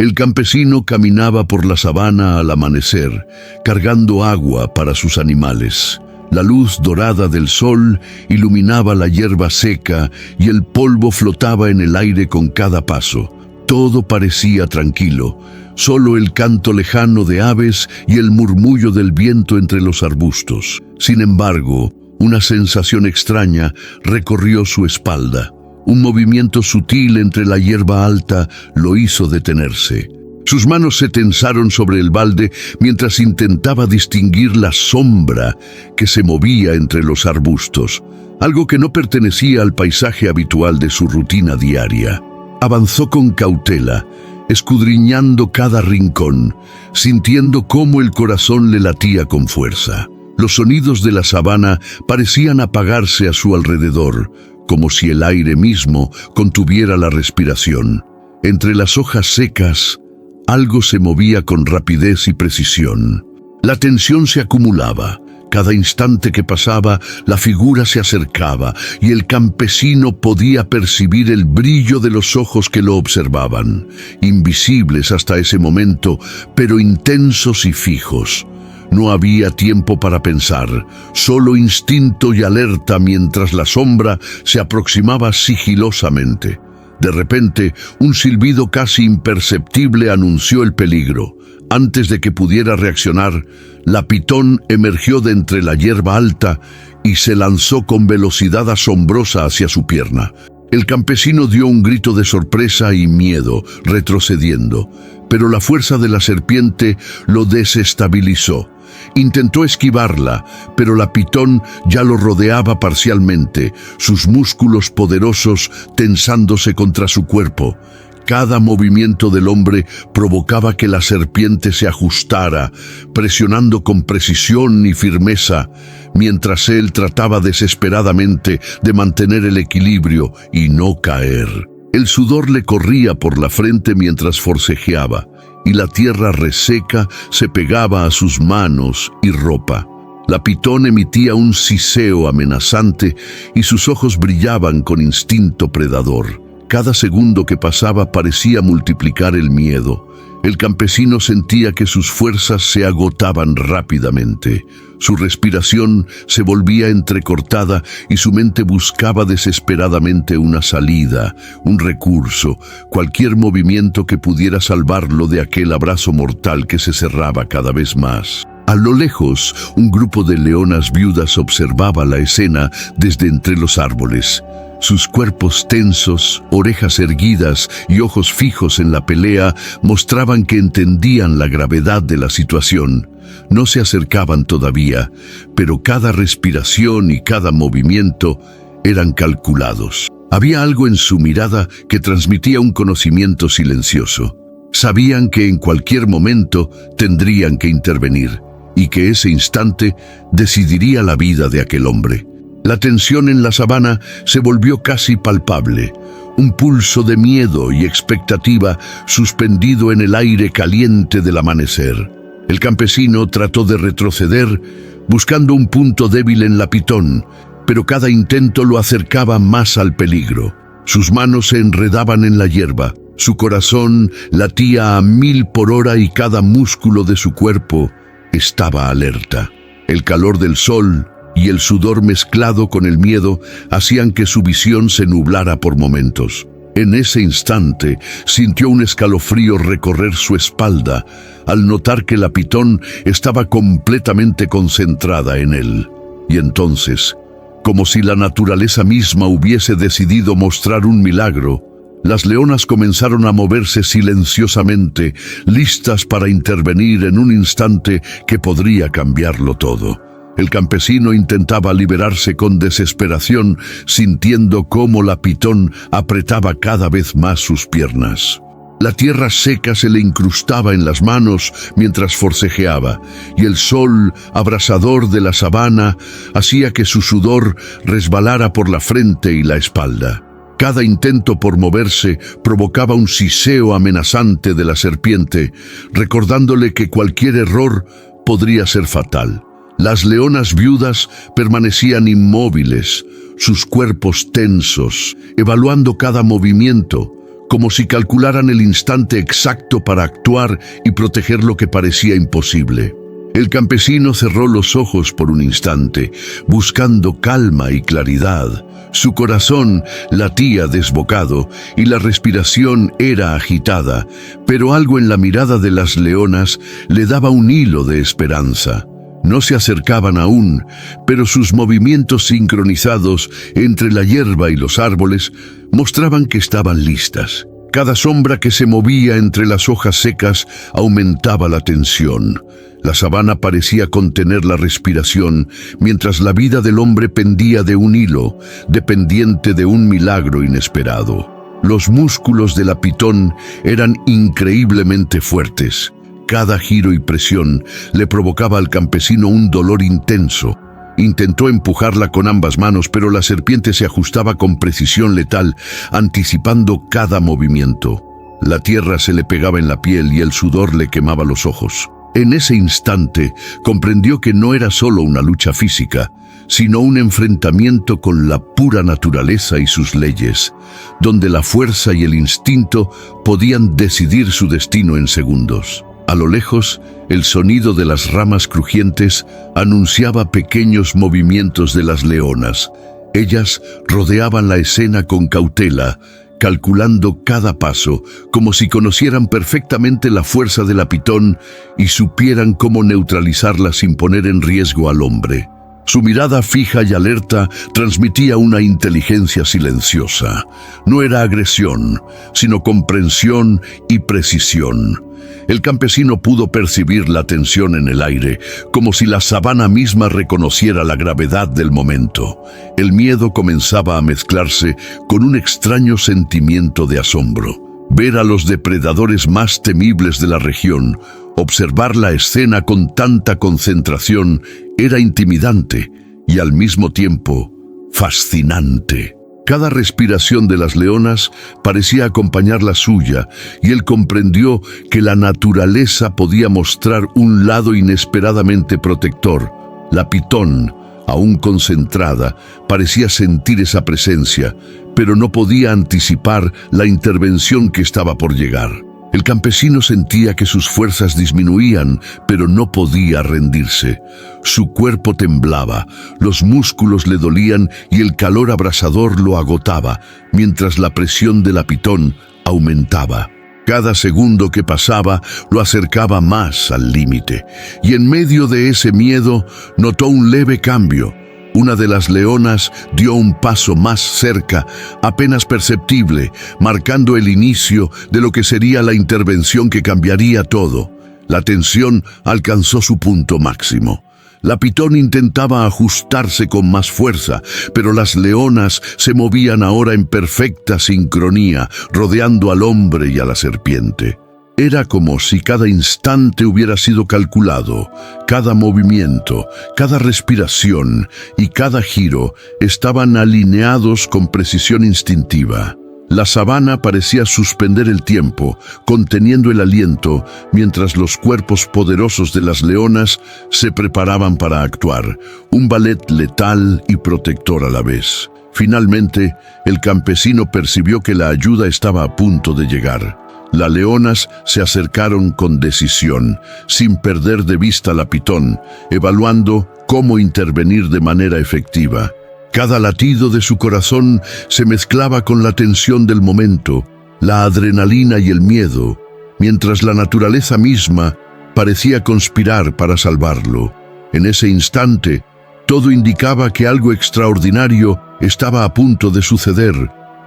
El campesino caminaba por la sabana al amanecer, cargando agua para sus animales. La luz dorada del sol iluminaba la hierba seca y el polvo flotaba en el aire con cada paso. Todo parecía tranquilo, solo el canto lejano de aves y el murmullo del viento entre los arbustos. Sin embargo, una sensación extraña recorrió su espalda. Un movimiento sutil entre la hierba alta lo hizo detenerse. Sus manos se tensaron sobre el balde mientras intentaba distinguir la sombra que se movía entre los arbustos, algo que no pertenecía al paisaje habitual de su rutina diaria. Avanzó con cautela, escudriñando cada rincón, sintiendo cómo el corazón le latía con fuerza. Los sonidos de la sabana parecían apagarse a su alrededor, como si el aire mismo contuviera la respiración. Entre las hojas secas, algo se movía con rapidez y precisión. La tensión se acumulaba. Cada instante que pasaba, la figura se acercaba y el campesino podía percibir el brillo de los ojos que lo observaban, invisibles hasta ese momento, pero intensos y fijos. No había tiempo para pensar, solo instinto y alerta mientras la sombra se aproximaba sigilosamente. De repente, un silbido casi imperceptible anunció el peligro. Antes de que pudiera reaccionar, la pitón emergió de entre la hierba alta y se lanzó con velocidad asombrosa hacia su pierna. El campesino dio un grito de sorpresa y miedo, retrocediendo, pero la fuerza de la serpiente lo desestabilizó. Intentó esquivarla, pero la pitón ya lo rodeaba parcialmente, sus músculos poderosos tensándose contra su cuerpo. Cada movimiento del hombre provocaba que la serpiente se ajustara, presionando con precisión y firmeza, mientras él trataba desesperadamente de mantener el equilibrio y no caer. El sudor le corría por la frente mientras forcejeaba, y la tierra reseca se pegaba a sus manos y ropa. La pitón emitía un siseo amenazante y sus ojos brillaban con instinto predador. Cada segundo que pasaba parecía multiplicar el miedo. El campesino sentía que sus fuerzas se agotaban rápidamente. Su respiración se volvía entrecortada y su mente buscaba desesperadamente una salida, un recurso, cualquier movimiento que pudiera salvarlo de aquel abrazo mortal que se cerraba cada vez más. A lo lejos, un grupo de leonas viudas observaba la escena desde entre los árboles. Sus cuerpos tensos, orejas erguidas y ojos fijos en la pelea mostraban que entendían la gravedad de la situación. No se acercaban todavía, pero cada respiración y cada movimiento eran calculados. Había algo en su mirada que transmitía un conocimiento silencioso. Sabían que en cualquier momento tendrían que intervenir, y que ese instante decidiría la vida de aquel hombre. La tensión en la sabana se volvió casi palpable, un pulso de miedo y expectativa suspendido en el aire caliente del amanecer. El campesino trató de retroceder, buscando un punto débil en la pitón, pero cada intento lo acercaba más al peligro. Sus manos se enredaban en la hierba, su corazón latía a 1000 por hora y cada músculo de su cuerpo estaba alerta. El calor del sol y el sudor mezclado con el miedo hacían que su visión se nublara por momentos. En ese instante sintió un escalofrío recorrer su espalda al notar que la pitón estaba completamente concentrada en él. Y entonces, como si la naturaleza misma hubiese decidido mostrar un milagro, las leonas comenzaron a moverse silenciosamente, listas para intervenir en un instante que podría cambiarlo todo. El campesino intentaba liberarse con desesperación, sintiendo cómo la pitón apretaba cada vez más sus piernas. La tierra seca se le incrustaba en las manos mientras forcejeaba, y el sol abrasador de la sabana hacía que su sudor resbalara por la frente y la espalda. Cada intento por moverse provocaba un siseo amenazante de la serpiente, recordándole que cualquier error podría ser fatal. Las leonas viudas permanecían inmóviles, sus cuerpos tensos, evaluando cada movimiento, como si calcularan el instante exacto para actuar y proteger lo que parecía imposible. El campesino cerró los ojos por un instante, buscando calma y claridad. Su corazón latía desbocado y la respiración era agitada, pero algo en la mirada de las leonas le daba un hilo de esperanza. No se acercaban aún, pero sus movimientos sincronizados entre la hierba y los árboles mostraban que estaban listas. Cada sombra que se movía entre las hojas secas aumentaba la tensión. La sabana parecía contener la respiración, mientras la vida del hombre pendía de un hilo, dependiente de un milagro inesperado. Los músculos de la pitón eran increíblemente fuertes. Cada giro y presión le provocaba al campesino un dolor intenso. Intentó empujarla con ambas manos, pero la serpiente se ajustaba con precisión letal, anticipando cada movimiento. La tierra se le pegaba en la piel y el sudor le quemaba los ojos. En ese instante comprendió que no era solo una lucha física, sino un enfrentamiento con la pura naturaleza y sus leyes, donde la fuerza y el instinto podían decidir su destino en segundos. A lo lejos, el sonido de las ramas crujientes anunciaba pequeños movimientos de las leonas. Ellas rodeaban la escena con cautela, calculando cada paso, como si conocieran perfectamente la fuerza de la pitón y supieran cómo neutralizarla sin poner en riesgo al hombre. Su mirada fija y alerta transmitía una inteligencia silenciosa. No era agresión, sino comprensión y precisión. El campesino pudo percibir la tensión en el aire, como si la sabana misma reconociera la gravedad del momento. El miedo comenzaba a mezclarse con un extraño sentimiento de asombro. Ver a los depredadores más temibles de la región, observar la escena con tanta concentración, era intimidante y al mismo tiempo fascinante. Cada respiración de las leonas parecía acompañar la suya, y él comprendió que la naturaleza podía mostrar un lado inesperadamente protector. La pitón, aún concentrada, parecía sentir esa presencia, pero no podía anticipar la intervención que estaba por llegar. El campesino sentía que sus fuerzas disminuían, pero no podía rendirse. Su cuerpo temblaba, los músculos le dolían y el calor abrasador lo agotaba, mientras la presión de la pitón aumentaba. Cada segundo que pasaba lo acercaba más al límite, y en medio de ese miedo notó un leve cambio. Una de las leonas dio un paso más cerca, apenas perceptible, marcando el inicio de lo que sería la intervención que cambiaría todo. La tensión alcanzó su punto máximo. La pitón intentaba ajustarse con más fuerza, pero las leonas se movían ahora en perfecta sincronía, rodeando al hombre y a la serpiente. Era como si cada instante hubiera sido calculado. Cada movimiento, cada respiración y cada giro estaban alineados con precisión instintiva. La sabana parecía suspender el tiempo, conteniendo el aliento, mientras los cuerpos poderosos de las leonas se preparaban para actuar, un ballet letal y protector a la vez. Finalmente, el campesino percibió que la ayuda estaba a punto de llegar. Las leonas se acercaron con decisión, sin perder de vista la pitón, evaluando cómo intervenir de manera efectiva. Cada latido de su corazón se mezclaba con la tensión del momento, la adrenalina y el miedo, mientras la naturaleza misma parecía conspirar para salvarlo. En ese instante, todo indicaba que algo extraordinario estaba a punto de suceder,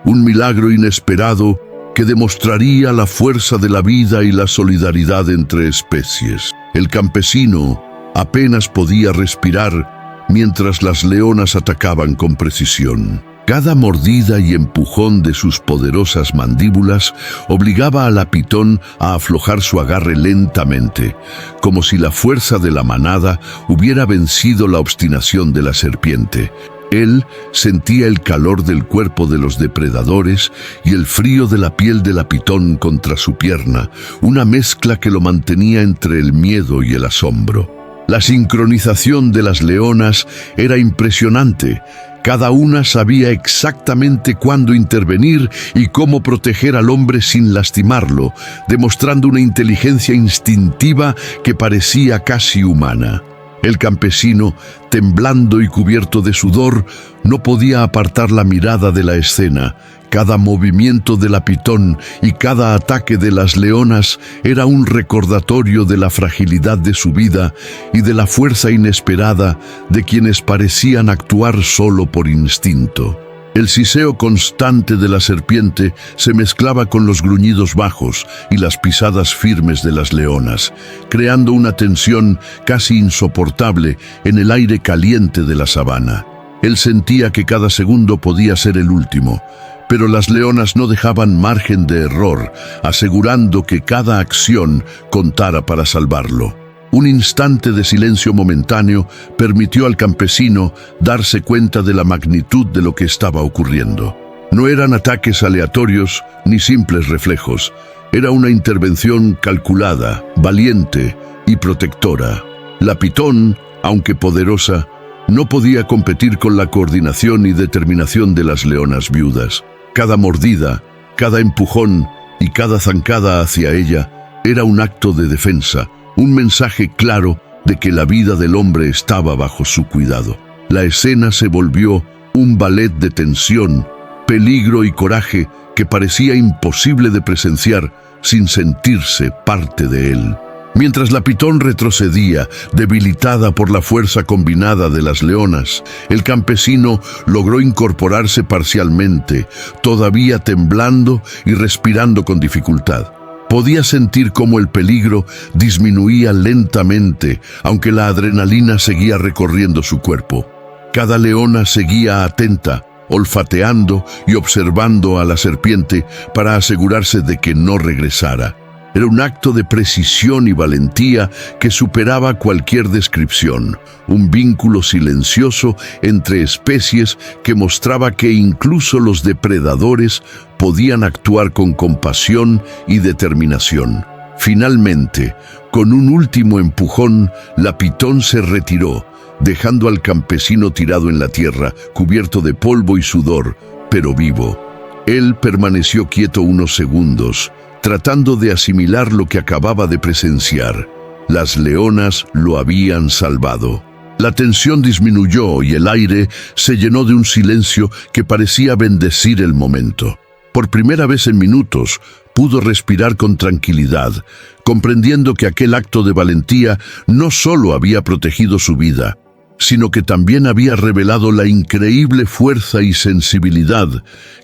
un milagro inesperado que demostraría la fuerza de la vida y la solidaridad entre especies. El campesino apenas podía respirar mientras las leonas atacaban con precisión. Cada mordida y empujón de sus poderosas mandíbulas obligaba a la pitón a aflojar su agarre lentamente, como si la fuerza de la manada hubiera vencido la obstinación de la serpiente. Él sentía el calor del cuerpo de los depredadores y el frío de la piel de la pitón contra su pierna, una mezcla que lo mantenía entre el miedo y el asombro. La sincronización de las leonas era impresionante. Cada una sabía exactamente cuándo intervenir y cómo proteger al hombre sin lastimarlo, demostrando una inteligencia instintiva que parecía casi humana. El campesino, temblando y cubierto de sudor, no podía apartar la mirada de la escena. Cada movimiento de la pitón y cada ataque de las leonas era un recordatorio de la fragilidad de su vida y de la fuerza inesperada de quienes parecían actuar solo por instinto. El siseo constante de la serpiente se mezclaba con los gruñidos bajos y las pisadas firmes de las leonas, creando una tensión casi insoportable en el aire caliente de la sabana. Él sentía que cada segundo podía ser el último, pero las leonas no dejaban margen de error, asegurando que cada acción contara para salvarlo. Un instante de silencio momentáneo permitió al campesino darse cuenta de la magnitud de lo que estaba ocurriendo. No eran ataques aleatorios ni simples reflejos. Era una intervención calculada, valiente y protectora. La pitón, aunque poderosa, no podía competir con la coordinación y determinación de las leonas viudas. Cada mordida, cada empujón y cada zancada hacia ella era un acto de defensa, un mensaje claro de que la vida del hombre estaba bajo su cuidado. La escena se volvió un ballet de tensión, peligro y coraje que parecía imposible de presenciar sin sentirse parte de él. Mientras la pitón retrocedía, debilitada por la fuerza combinada de las leonas, el campesino logró incorporarse parcialmente, todavía temblando y respirando con dificultad. Podía sentir cómo el peligro disminuía lentamente, aunque la adrenalina seguía recorriendo su cuerpo. Cada leona seguía atenta, olfateando y observando a la serpiente para asegurarse de que no regresara. Era un acto de precisión y valentía que superaba cualquier descripción, un vínculo silencioso entre especies que mostraba que incluso los depredadores podían actuar con compasión y determinación. Finalmente, con un último empujón, la pitón se retiró, dejando al campesino tirado en la tierra, cubierto de polvo y sudor, pero vivo. Él permaneció quieto unos segundos, tratando de asimilar lo que acababa de presenciar. Las leonas lo habían salvado. La tensión disminuyó y el aire se llenó de un silencio que parecía bendecir el momento. Por primera vez en minutos, pudo respirar con tranquilidad, comprendiendo que aquel acto de valentía no solo había protegido su vida, sino que también había revelado la increíble fuerza y sensibilidad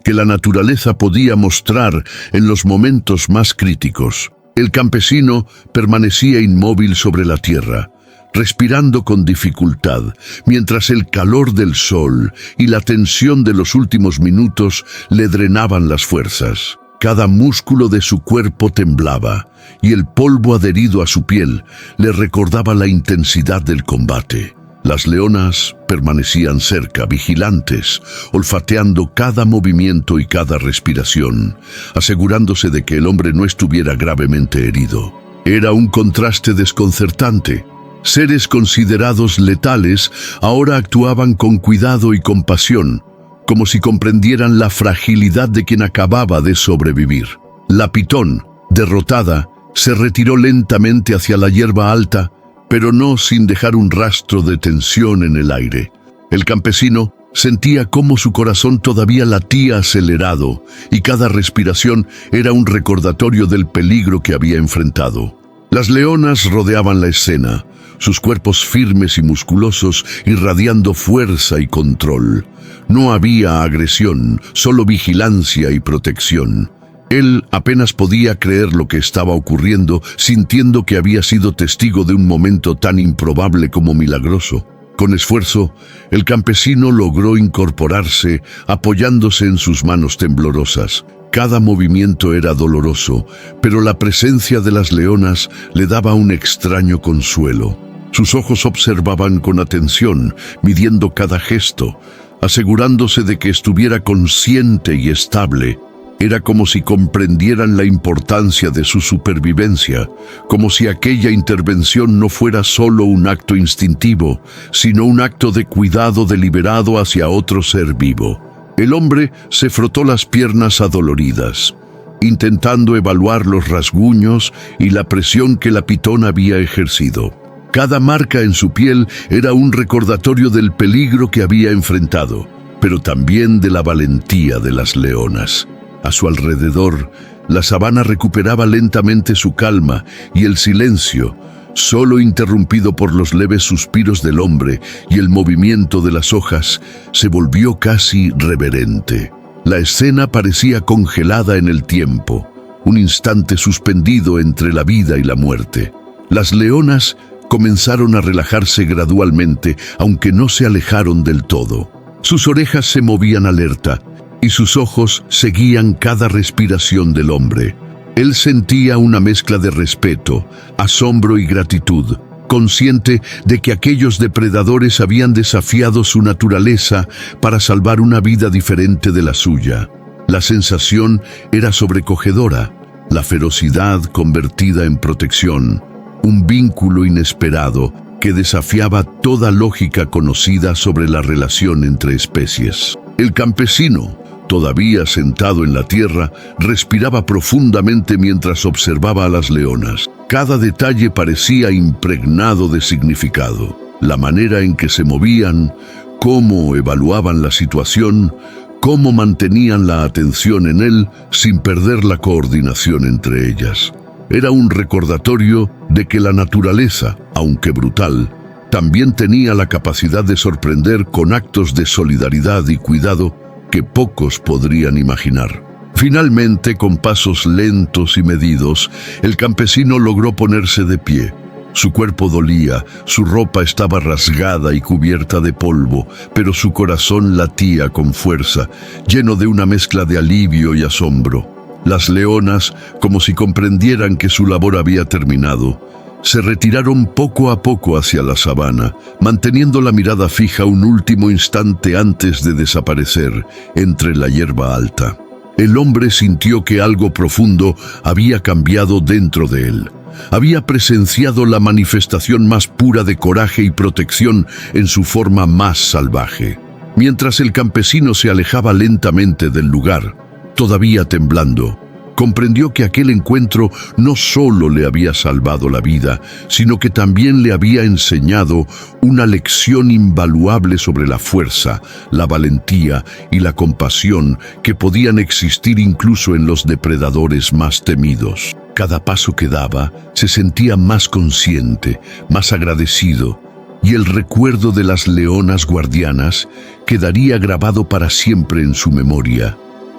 que la naturaleza podía mostrar en los momentos más críticos. El campesino permanecía inmóvil sobre la tierra, respirando con dificultad, mientras el calor del sol y la tensión de los últimos minutos le drenaban las fuerzas. Cada músculo de su cuerpo temblaba, y el polvo adherido a su piel le recordaba la intensidad del combate. Las leonas permanecían cerca, vigilantes, olfateando cada movimiento y cada respiración, asegurándose de que el hombre no estuviera gravemente herido. Era un contraste desconcertante. Seres considerados letales ahora actuaban con cuidado y compasión, como si comprendieran la fragilidad de quien acababa de sobrevivir. La pitón, derrotada, se retiró lentamente hacia la hierba alta, pero no sin dejar un rastro de tensión en el aire. El campesino sentía cómo su corazón todavía latía acelerado y cada respiración era un recordatorio del peligro que había enfrentado. Las leonas rodeaban la escena, sus cuerpos firmes y musculosos irradiando fuerza y control. No había agresión, solo vigilancia y protección. Él apenas podía creer lo que estaba ocurriendo, sintiendo que había sido testigo de un momento tan improbable como milagroso. Con esfuerzo, el campesino logró incorporarse, apoyándose en sus manos temblorosas. Cada movimiento era doloroso, pero la presencia de las leonas le daba un extraño consuelo. Sus ojos observaban con atención, midiendo cada gesto, asegurándose de que estuviera consciente y estable. Era como si comprendieran la importancia de su supervivencia, como si aquella intervención no fuera solo un acto instintivo, sino un acto de cuidado deliberado hacia otro ser vivo. El hombre se frotó las piernas adoloridas, intentando evaluar los rasguños y la presión que la pitón había ejercido. Cada marca en su piel era un recordatorio del peligro que había enfrentado, pero también de la valentía de las leonas. A su alrededor, la sabana recuperaba lentamente su calma y el silencio, solo interrumpido por los leves suspiros del hombre y el movimiento de las hojas, se volvió casi reverente. La escena parecía congelada en el tiempo, un instante suspendido entre la vida y la muerte. Las leonas comenzaron a relajarse gradualmente, aunque no se alejaron del todo. Sus orejas se movían alerta, y sus ojos seguían cada respiración del hombre. Él sentía una mezcla de respeto, asombro y gratitud, consciente de que aquellos depredadores habían desafiado su naturaleza para salvar una vida diferente de la suya. La sensación era sobrecogedora, la ferocidad convertida en protección, un vínculo inesperado que desafiaba toda lógica conocida sobre la relación entre especies. El campesino, todavía sentado en la tierra, respiraba profundamente mientras observaba a las leonas. Cada detalle parecía impregnado de significado. La manera en que se movían, cómo evaluaban la situación, cómo mantenían la atención en él sin perder la coordinación entre ellas. Era un recordatorio de que la naturaleza, aunque brutal, también tenía la capacidad de sorprender con actos de solidaridad y cuidado que pocos podrían imaginar. Finalmente, con pasos lentos y medidos, el campesino logró ponerse de pie. Su cuerpo dolía, su ropa estaba rasgada y cubierta de polvo, pero su corazón latía con fuerza, lleno de una mezcla de alivio y asombro. Las leonas, como si comprendieran que su labor había terminado, se retiraron poco a poco hacia la sabana, manteniendo la mirada fija un último instante antes de desaparecer entre la hierba alta. El hombre sintió que algo profundo había cambiado dentro de él. Había presenciado la manifestación más pura de coraje y protección en su forma más salvaje. Mientras el campesino se alejaba lentamente del lugar, todavía temblando, comprendió que aquel encuentro no solo le había salvado la vida, sino que también le había enseñado una lección invaluable sobre la fuerza, la valentía y la compasión que podían existir incluso en los depredadores más temidos. Cada paso que daba se sentía más consciente, más agradecido, y el recuerdo de las leonas guardianas quedaría grabado para siempre en su memoria.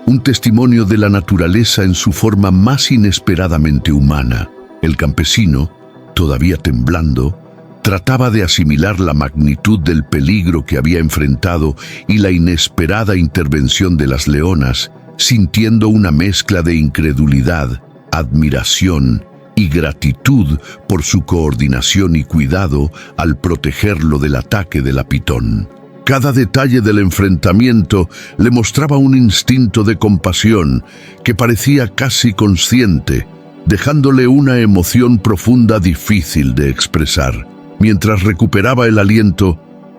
Un testimonio de la naturaleza en su forma más inesperadamente humana. El campesino, todavía temblando, trataba de asimilar la magnitud del peligro que había enfrentado y la inesperada intervención de las leonas, sintiendo una mezcla de incredulidad, admiración y gratitud por su coordinación y cuidado al protegerlo del ataque de la pitón. Cada detalle del enfrentamiento le mostraba un instinto de compasión que parecía casi consciente, dejándole una emoción profunda difícil de expresar. Mientras recuperaba el aliento,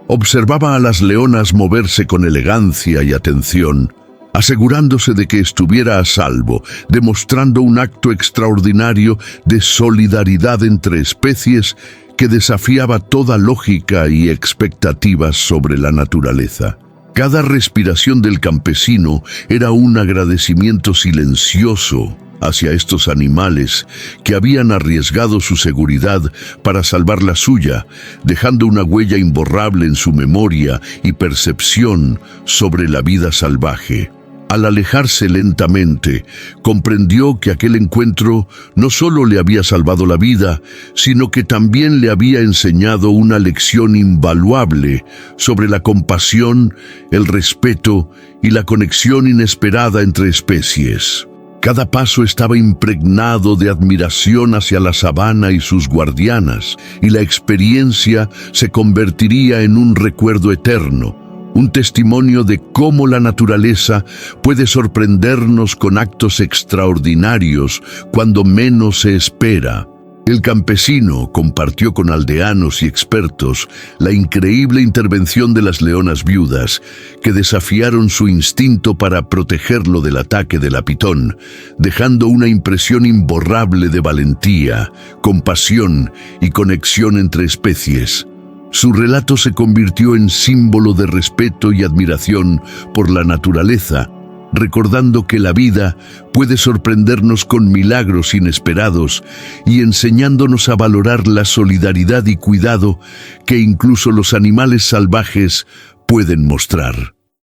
observaba a las leonas moverse con elegancia y atención, asegurándose de que estuviera a salvo, demostrando un acto extraordinario de solidaridad entre especies que desafiaba toda lógica y expectativas sobre la naturaleza. Cada respiración del campesino era un agradecimiento silencioso hacia estos animales que habían arriesgado su seguridad para salvar la suya, dejando una huella imborrable en su memoria y percepción sobre la vida salvaje. Al alejarse lentamente, comprendió que aquel encuentro no solo le había salvado la vida, sino que también le había enseñado una lección invaluable sobre la compasión, el respeto y la conexión inesperada entre especies. Cada paso estaba impregnado de admiración hacia la sabana y sus guardianas, y la experiencia se convertiría en un recuerdo eterno, un testimonio de cómo la naturaleza puede sorprendernos con actos extraordinarios cuando menos se espera. El campesino compartió con aldeanos y expertos la increíble intervención de las leonas viudas, que desafiaron su instinto para protegerlo del ataque del apitón, dejando una impresión imborrable de valentía, compasión y conexión entre especies. Su relato se convirtió en símbolo de respeto y admiración por la naturaleza, recordando que la vida puede sorprendernos con milagros inesperados y enseñándonos a valorar la solidaridad y cuidado que incluso los animales salvajes pueden mostrar.